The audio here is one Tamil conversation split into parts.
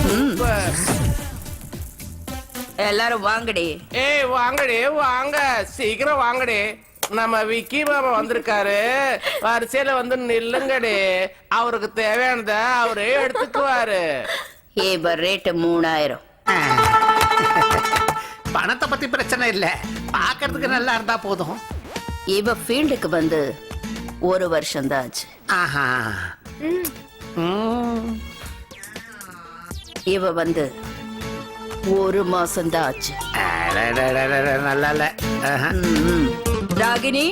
சூப்பர். எல்லாரும் வாங்கடி. ஏய் வாங்கடி வாங்க, சீக்கிரம் வாங்கடி. நம்ம விக்கி மாமா வந்திருக்காரு, வரிசையில வந்து நில்லுங்கடி. அவருக்கு தேவையானத அவரே எடுத்துக்குவாரு. இப்ப ரேட்டு 3000. பணத்தை பத்தி பிரச்சனை இல்ல, பாக்குறதுக்கு நல்லா இருந்தா போதும். இவ ஃபீல்டுக்கு வந்து 1 வருஷம் தான் ஆச்சு. ஆஹா. இவ வந்து 1 மாசம் தான் ஆச்சு. நல்லா இல்ல. ராகினி,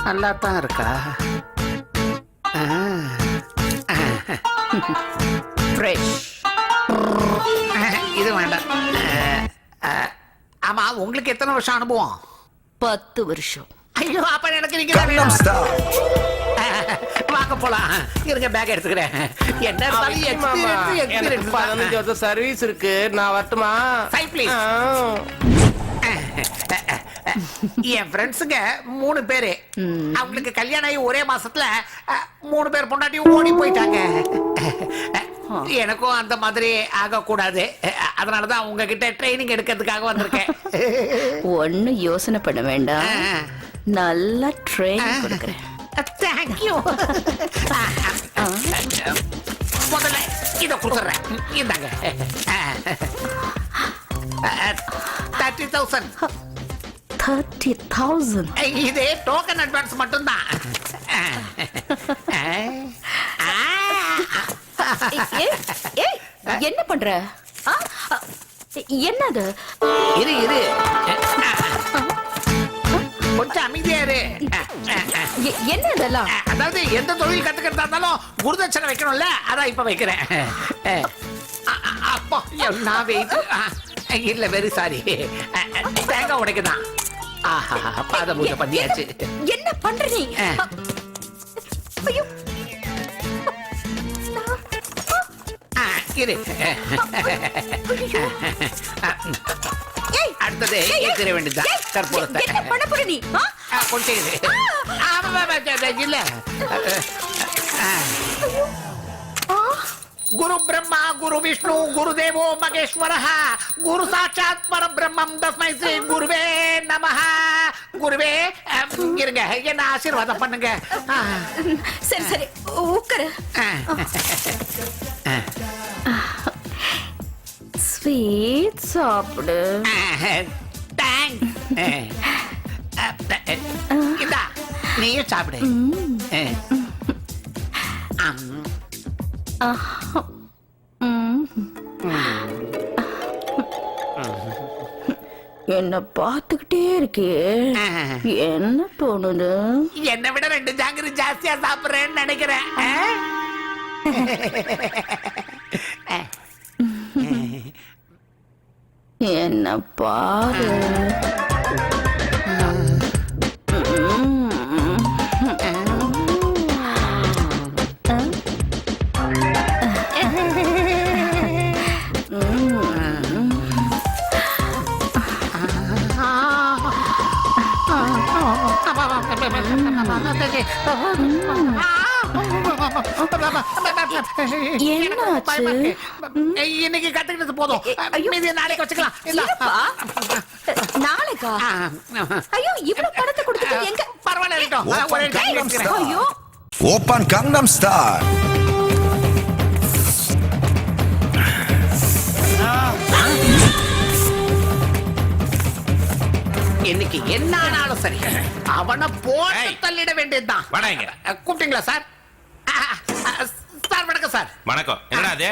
நல்லா தான் இருக்கா? ஃப்ரெஷ். இது வேண்டாம். ஆமா, உங்களுக்கு எத்தனை வருஷம் அனுபவம்? 10 வருஷம். ஐயோ, அப்ப எனக்கு நீங்க வாங்க போலாம். இருங்க, பேக் எடுத்துக்கிறேன். என்ன விக்கி மாமா, எனக்கு 15 வருஷம் சர்வீஸ் இருக்கு, நான் வரட்டுமா? Side please. என் ஃப்ரெண்ட்ஸுங்க 3 பேரு, அவங்களுக்கு கல்யாணம் ஆகி ஒரே மாசத்துல 3 பேர் பொண்டாட்டியும் ஓடி போயிட்டாங்க. எனக்கும் அந்த மாதிரி ஆகக்கூடாது, அதனாலதான் உங்ககிட்ட ட்ரைனிங் எடுக்கிறதுக்காக வந்திருக்கேன். ஒண்ணு யோசனை பண்ண வேண்டாம், நல்லா ட்ரெயின் கொடுக்குறேன். தேங்க்யூ. முதல்ல இதை கொடுத்துட்றேன், இந்தாங்க. 30,000. 30,000. இது டோக்கன் அட்வான்ஸ் மட்டும்தான். என்ன பண்ற? என்னது? இரு இரு, கொஞ்சம் அமைதியா இரு. என்ன இதெல்லாம்? அதாவது எந்த தொழில் கத்துக்கிறதா இருந்தாலும் குருதட்சணை வைக்கணும்ல, அதான் இப்ப வைக்கிறேன். அப்போ நான் வெயிட் இல்ல, வெரி சாரி. தேங்காய் உடைக்குதான். ஆஹா, பாத பூஜை பண்ணியாச்சு. என்ன பண்ற நீ? ஐயோ, இரு. அடுத்தது ஏற்ற வேண்டியதுதான் கற்பூரத்தை. என்ன பண்ண போற நீ? கொஞ்சம் இரு. இல்ல, குரு பிரம்மா குரு விஷ்ணு குரு தேவோ மகேஸ்வர குரு சாட்சாத் பரபிரம்மம் தஸ்மை ஸ்ரீ குருவே நமஹ. குருவே, இருங்க, என்ன ஆசீர்வாதம் பண்ணுங்க. சரி சரி, உட்காரு. ஸ்வீட் சாப்பிடு. இந்தா, நீயும் சாப்பிடு. என்ன பார்த்துக்கிட்டே இருக்கே, என்ன தோணுது? என்னை விட 2 ஜாங்கிரி ஜாஸ்தியா சாப்பிடுறேன்னு நினைக்கிறேன். என்ன பாரு. இன்னைக்கு கத்துக்கிட்டது போதும், மீதி நாளைக்கு வச்சுக்கலாம். நாளைக்கா? ஐயோ, இவ்வளவு பணத்தை கொடுத்துட்டு எங்க? பரவாயில்ல. ஐயோ, Oppan Gangnam Style. இன்னைக்கு என்ன ஆனாலும் சரி, அவனை போட்டு தள்ளிட வேண்டியதுதான். கூப்பிட்டீங்களா சார்? சார் வணக்கம் சார். வணக்கம். என்னடா அது?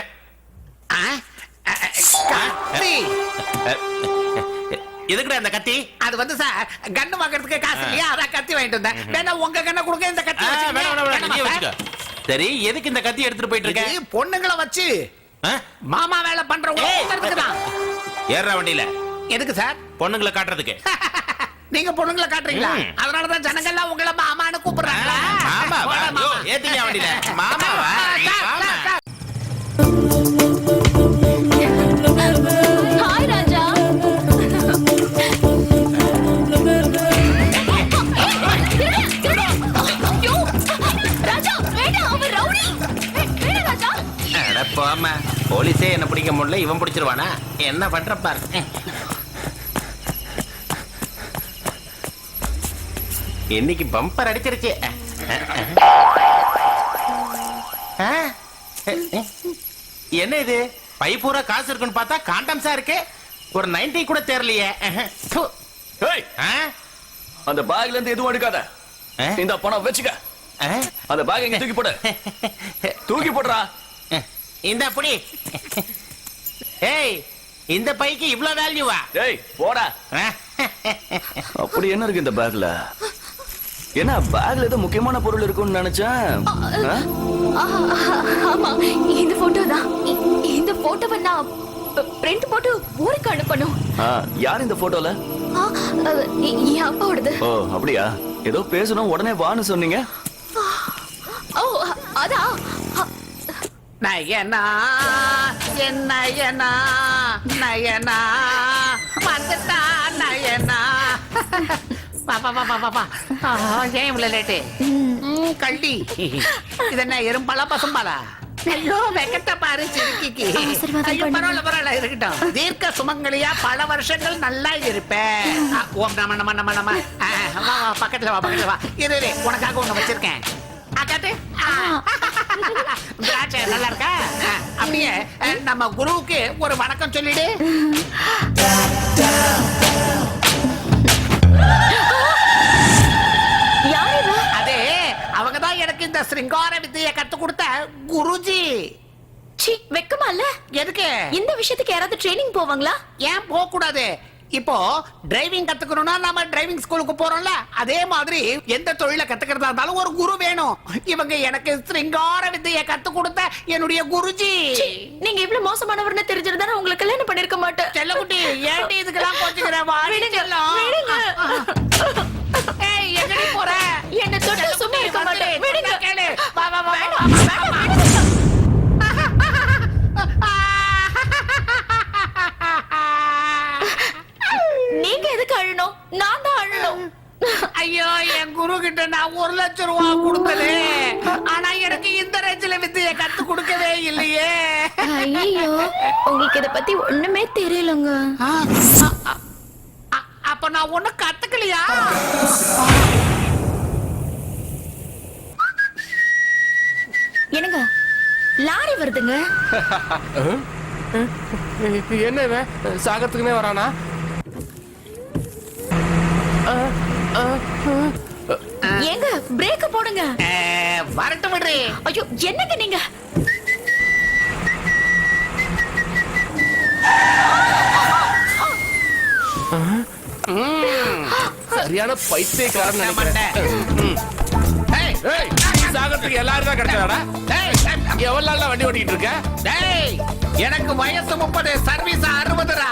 எதுக்குடா இந்த கத்தி? அது வந்து சார், கன்னு வாங்குறதுக்கு காசு இல்லையா, அதான் கத்தி வாங்கிட்டு வந்தேன். வேணா உங்க கண்ணை கொடுக்க, இந்த கத்தி வச்சுக்க. சரி, எதுக்கு இந்த கத்தி எடுத்துட்டு போயிட்டு இருக்க? பொண்ணுங்களை வச்சு மாமா வேலை பண்றவங்க தான். ஏறா வண்டியில. எதுக்கு சார்? பொண்ணுங்களை காட்டுறதுக்கு. நீங்க பொண்ணுங்களை காட்டுறீங்களா? அதனாலதான் ஜனங்கள்லாம் உங்களை மாமான்னு கூப்பிடுறாங்களா? ஏத்திங்க வண்டியில. மாமாவா? ஹாய் ராஜா. ஆமா போலீஸே என்ன பிடிக்க முடியல, இவன் பிடிச்சிருவானா? என்ன பண்ற பாரு. இன்னைக்கு பம்பர் அடிச்சிருச்சு. என்ன இது பை பூரா காசு இருக்குன்னு பார்த்தா காண்டம்ஸா இருக்கு. ஒரு 90 கூட தெரியலையே. ஏய், அந்த பேக்ல இருந்து எதுவும் எடுக்காத. இந்த பணம் வச்சுக்க. அந்த பேக் இங்க தூக்கி போடு. தூக்கி போடுறா. இந்த அப்படி. ஏய், இந்த பைக்கு இவ்ளோ வேல்யூவா? ஏய், போடா. அப்படி என்ன இருக்கு இந்த பேக்ல? என்ன பேக்ல ஏதோ முக்கியமான பொருள் இருக்கும்னு நினைச்சேன். ஆமா, இந்த போட்டோ தான். இந்த போட்டோவை நான் பிரிண்ட் போட்டு ஊருக்கு அனுப்பணும். யார் இந்த போட்டோல? என் அப்பாவோடது. ஓ, அப்படியா? ஏதோ பேசணும் உடனே வான்னு சொன்னீங்க. ஓ, அதான். நயனா நயனா நயனா வந்துட்டா நயனா. பாப்பா பாப்பா பாப்பா, ஏன் இவ்வளவு லேட்டு? கள்ளி, இது என்ன எறும்பாலா பசும்பாலா? ஐயோ, வெக்கட்ட பாரு சிரிக்கிக்கு. ஐயோ, பரவாயில்ல பரவாயில்ல, இருக்கட்டும். தீர்க்க சுமங்கலியா பல வருஷங்கள் நல்லா இருப்பேன். ஓம் நம நம நம நம. வா வா, பக்கத்துல வா பக்கத்துல வா. இரு உனக்காக ஒண்ணு வச்சிருக்கேன். காட்டு. திராட்சை நல்லா இருக்கா? அப்படியே நம்ம குருவுக்கு ஒரு வணக்கம் சொல்லிடு. அதே அவங்கதான் எனக்கு இந்த சிருங்கார வித்தையை கத்து கொடுத்த குருஜி. வெக்கமா இல்ல? எதுக்கு இந்த விஷயத்துக்கு யாராவது ட்ரைனிங் போவாங்களா? ஏன் போக கூடாது? இப்போ டிரைவிங் கத்துக்கணும்னா நாம டிரைவிங் ஸ்கூலுக்கு போறோம்ல, அதே மாதிரி எந்த தொழிலை கத்துக்கிறதா இருந்தாலும் ஒரு குரு வேணும். இவங்க எனக்கு சிருங்கார வித்தையை கத்து கொடுத்த என்னுடைய குருஜி. நீங்க இவ்வளவு மோசமானவர்னு தெரிஞ்சிருந்தா உங்களுக்கு கல்யாணம் பண்ணிருக்க மாட்டேன். செல்லக்குட்டி, ஏன்டி இதுக்கெல்லாம் கோச்சுக்கிற? வாடி செல்லம். ஏய், எங்கடி போற? என்ன தொட்டு சும்மா இருக்க மாட்டேன். விடுங்க. கேளு. வா வா வா. நீங்க எதுக்கு அழணும்? நான் தான் அழணும். ஐயோ, என் குரு கிட்ட நான் 1 லட்சம் ரூபாய் கொடுத்தலே, ஆனா எனக்கு இந்த ரேஞ்சில வித்தைய கத்து கொடுக்கவே இல்லையே. ஐயோ, உங்களுக்கு இத பத்தி ஒண்ணுமே தெரியலங்க. அப்ப நான் ஒண்ணு கத்துக்கலையா? என்னங்க, லாரி வருதுங்க. என்ன இவன் சாகத்துக்குனே வரானா? ஏங்க, பிரேக் போடுங்க. வரட்டு விடுறே. ஐயோ, என்னங்க நீங்க? சரியான பைத்தியக்காரன் நினைக்கிறேன். ஏய், சாகத்துக்கு எல்லாரும் தான் கிடைச்சாடா. எவ்வளவு நாள் வண்டி ஓட்டிட்டு இருக்க? டேய், எனக்கு வயசு 30, சர்வீஸ் 60.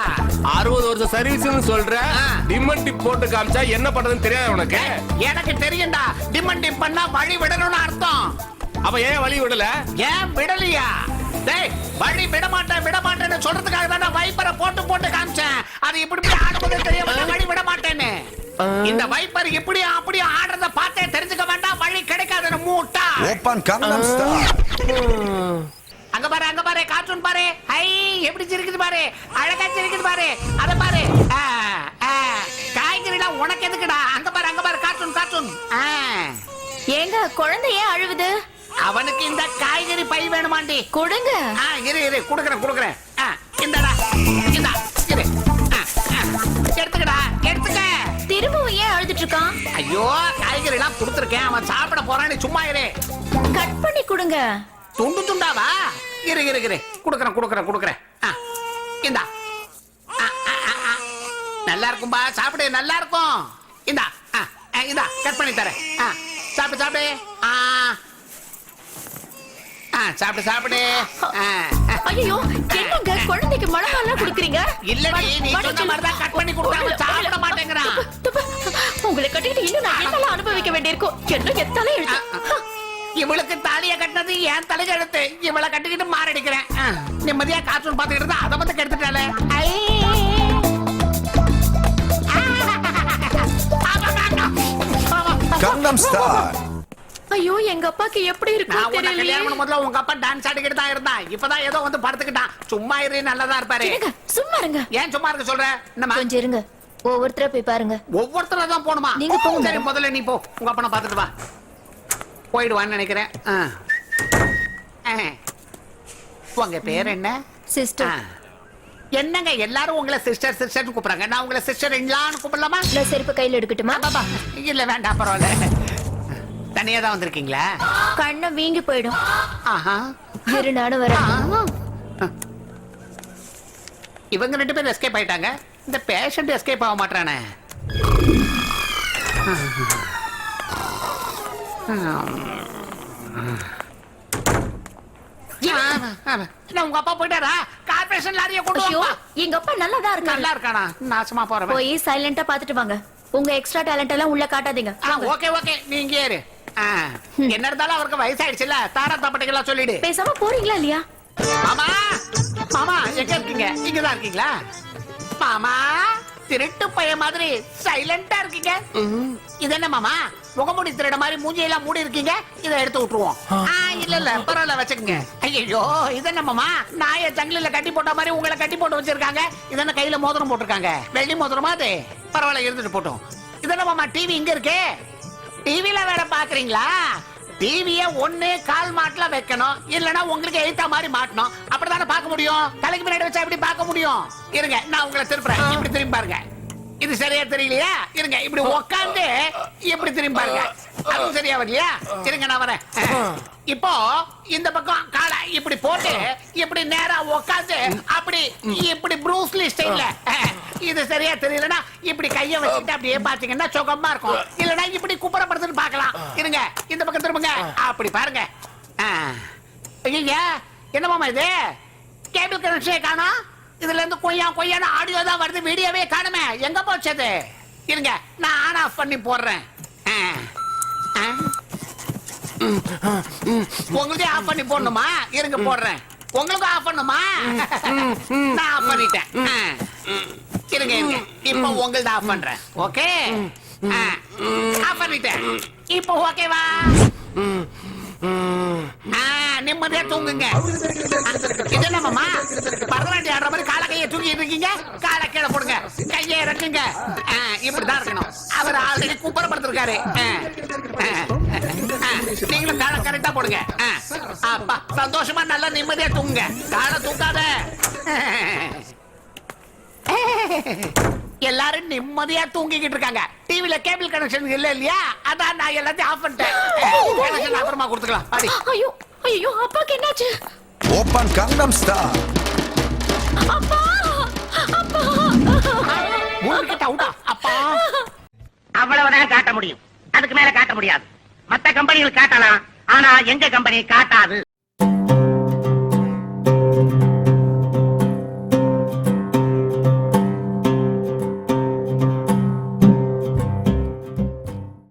60 வருஷம் சர்வீஸ்னு சொல்ற. டிமன் டிப் போட்டு காமிச்சா என்ன பண்றதுன்னு தெரியாது உனக்கு? எனக்கு தெரியும்டா. டிமன் டிப் பண்ணா வழி விடணும்னு அர்த்தம். அப்ப ஏன் வழி விடல? ஏன் விடலையா? டேய், வழி விட மாட்டேன்னு சொல்றதுக்காக தான் நான் வைப்பரை போட்டு காமிச்சேன். அது இப்படி ஆடும்போது தெரிய வழி விட மாட்டேன்னு. இந்த வைப்பர் இப்படி அப்படி ஆடுறத பார்த்தே தெரிஞ்சுக்க வேண்டாம், வழி கிடைக்காதுன்னு மூட்டா. Open Gangnam Style. அங்க பாரு கார்ட்டூன் பாரு. ஹை, எப்படி சிரிக்குது பாரு, அழகா சிரிக்குது பாரு, அத பாரு. காய்கறிலாம் உனக்கு எதுக்குடா? அங்க பாரு கார்ட்டூன். ஏங்க, குழந்தை ஏன் அழுவுது? அவனுக்கு இந்த காய்கறி பை வேணுமாண்டி? கொடுங்க. இரு குடுக்குறேன். இந்தடா, இந்தா, இரு. எடுத்துக்கடா, எடுத்துக்க. திரும்பவும் ஏன் அழுதுட்டு இருக்கான்? ஐயோ, காய்கறி எல்லாம் கொடுத்துருக்கேன், அவன் சாப்பிட போறான்னு சும்மா இரு. கட் பண்ணி கொடுங்க. துண்டு துண்டாவா? இரு குடுக்குறேன். இந்தா. நல்லா இருக்கும்பா, சாப்பிடு, நல்லா இருக்கும். இந்தா கட் பண்ணி தரேன். சாப்பிடு. சாப்பிடு. ஐயோ, என்னங்க குழந்தைக்கு மிளகாலாம் குடுக்குறீங்க? இல்லடி, நீ சொன்ன மாதிரி தான் கட் பண்ணி கொடுத்தா சாப்பிட மாட்டேங்கிறான். உங்களை கட்டிட்டு இன்னும் நான் என்னெல்லாம் அனுபவிக்க வேண்டியிருக்கும். என்ன எத்தாலே எழுத்து. இவளுக்கு தாலிய கட்டினது என் தலைகழுத்து. இவளை கட்டிக்கிட்டு மாரடிக்கிறேன். நிம்மதியா கார்ட்டூன் பாத்துக்கிட்டு இருந்தா அதை வந்து கெடுத்துட்டாளே. Gangnam Style. ஐயோ எங்க அப்பாக்கு எப்படி நான் இருக்கும் உன்னை தெரியலையே. கல்யாணம் பண்ணும் முதல்ல உங்க அப்பா டான்ஸ் ஆடிக்கிட்டு தான் இருந்தான். இப்பதான் ஏதோ வந்து படுத்துக்கிட்டான். சும்மா இரு, நல்லதா இருப்பாரு. இருங்க, சும்மா இருங்க. ஏன் சும்மா இருக்க சொல்ற? என்னம்மா? கொஞ்சம் இருங்க. ஒவ்வொருத்தரா போய் பாருங்க. ஒவ்வொருத்தர தான் போணுமா? நீங்க போங்க. சரி, முதல்ல நீ போ. உங்க அப்பனை பாத்துட்டு வா. போயிடுவான்னு நினைக்கிறேன். உங்க பேர் என்ன? சிஸ்டர். என்னங்க எல்லாரும் உங்களை சிஸ்டர் சிஸ்டர் கூப்பிடுறாங்க. நான் உங்களை சிஸ்டர் இன்லான்னு கூப்பிடலாமா? நான் செருப்பு கையில எடுக்கட்டுமா? பாபா இல்ல வேண்டாம், பரவாயில்ல. தனியா தான் வந்திருக்கீங்களா? கண்ணை வீங்கி போயிடும். ஆஹா. இரு நானும் வரேன். இவங்க 2 பேரும் எஸ்கேப் ஆயிட்டாங்க. இந்த பேஷண்ட் எஸ்கேப் ஆக மாட்டானே. உங்க அப்பா போயிட்டாரா? கார்பரேஷன் லாரியை கொண்டு ஐயோ, வா. எங்க அப்பா நல்லா தான் இருக்காங்க. நல்லா இருக்கானா? நாசமா போறவன். போய் சைலண்டா பாத்துட்டு வாங்க. உங்க எக்ஸ்ட்ரா டேலண்ட் எல்லாம் உள்ள காட்டாதீங்க. ஓகே ஓகே, நீங்க ஏறு. என்ன இருந்தாலும் அவருக்கு வயசாயிடுச்சுல, தாரா தப்பட்டைகளா சொல்லிடு. பேசாம போறீங்களா இல்லையா? மாமா மாமா எங்க இருக்கீங்க? இங்கதான் இருக்கீங்களா? மாமா திருட்டு பையன் மாதிரி சைலண்டா இருக்கீங்க. இது என்ன மாமா, முகமூடி திருட மாதிரி மூஞ்சியெல்லாம் மூடி இருக்கீங்க? இதை எடுத்து விட்டுருவோம். இல்ல இல்ல பரவாயில்ல, வச்சுக்கோங்க. ஐயோ, இது என்ன மாமா, நாய ஜங்கில கட்டி போட்ட மாதிரி உங்களை கட்டி போட்டு வச்சிருக்காங்க. இது என்ன கையில மோதிரம் போட்டிருக்காங்க? வெள்ளி மோதிரமா அது? பரவாயில்ல, இருந்துட்டு போட்டோம். இது என்ன மாமா, டிவி இங்க இருக்கு? டிவில வேற பாக்குறீங்களா? டிவிய ஒண்ணு கால் மாட்டுல வைக்கணும், இல்லனா உங்களுக்கு எழுத்த மாதிரி மாட்டணும். அப்படித்தானே பார்க்க முடியும். தலைக்கு பின்னாடி வச்சா எப்படி பார்க்க முடியும்? இருங்க, நான் உங்களை திருப்புறேன். இப்படி திரும்பி பாருங்க. இது சரியா தெரியலையா? இருங்க, இப்படி உட்காந்து இப்படி திரும்பி பாருங்க. அதுவும் சரியா வரலையா? இருங்க, நான் வரேன். இப்போ இந்த பக்கம் காலை இப்படி போட்டு இப்படி நேரா உட்காந்து அப்படி இப்படி ப்ரூஸ்லி ஸ்டைல்ல. இது சரியா தெரியலனா இப்படி கைய வச்சுட்டு அப்படியே பாத்தீங்கன்னா சுகமா இருக்கும். இல்லனா இப்படி குப்புறப்படுத்துட்டு பார்க்கலாம். இருங்க, இந்த பக்கம் திரும்புங்க. அப்படி பாருங்க. ஐயா, என்ன மாமா இது? கேபிள் கனெக்ஷனே காணோம். இதுல இருந்து கொய்யா கொய்யான ஆடியோ தான் வருது, வீடியோவே காணுமே. எங்க போச்சது? இருங்க, நான் ஆன் ஆஃப் பண்ணி போடுறேன். உங்களுக்கு ஆஃப் பண்ணி போடணுமா? இருங்க, போடுறேன். உங்களுக்கு ஆஃப் பண்ணுமா? நான் ஆஃப் பண்ணிட்டேன். இருங்க இருங்க, இப்போ உங்களது ஆஃப் பண்றேன். ஓகே, ஆஃப் பண்ணிட்டேன். இப்போ ஓகேவா? நிம்மதியா தூங்குங்க. இது என்ன மாமா, பரதநாட்டியம் ஆடுற மாதிரி காலை கையை தூக்கிட்டு இருக்கீங்க? காலை கீழே போடுங்க, கையை இறக்குங்க. இப்படிதான் இருக்கணும். அவர் ஆல்ரெடி குப்பரப்படுத்திருக்காரு. நீங்களும் காலை கரெக்டா போடுங்க. அப்பா, சந்தோஷமா நல்லா நிம்மதியா தூங்குங்க. காலை தூக்காத. எல்லாரும் நிம்மதியா தூங்கிக்கிட்டு இருக்காங்க. டிவில கேபிள் கனெக்ஷன் இல்ல இல்லையா? அதான் நான் எல்லாத்தையும் ஆஃப் பண்ணிட்டேன். கனெக்ஷன் அப்புறமா கொடுத்துக்கலாம். பாடி. ஐயோ ஐயோ, அப்பாக்கு என்னாச்சு? Open Gangnam Style. அப்பா அப்பா. மூணுக்கிட்ட அவுட்டா? அப்பா, அவ்வளவுதான் காட்ட முடியும். அதுக்கு மேல காட்ட முடியாது. மத்த கம்பெனிகள் காட்டலாம், ஆனா எங்க கம்பெனி காட்டாது.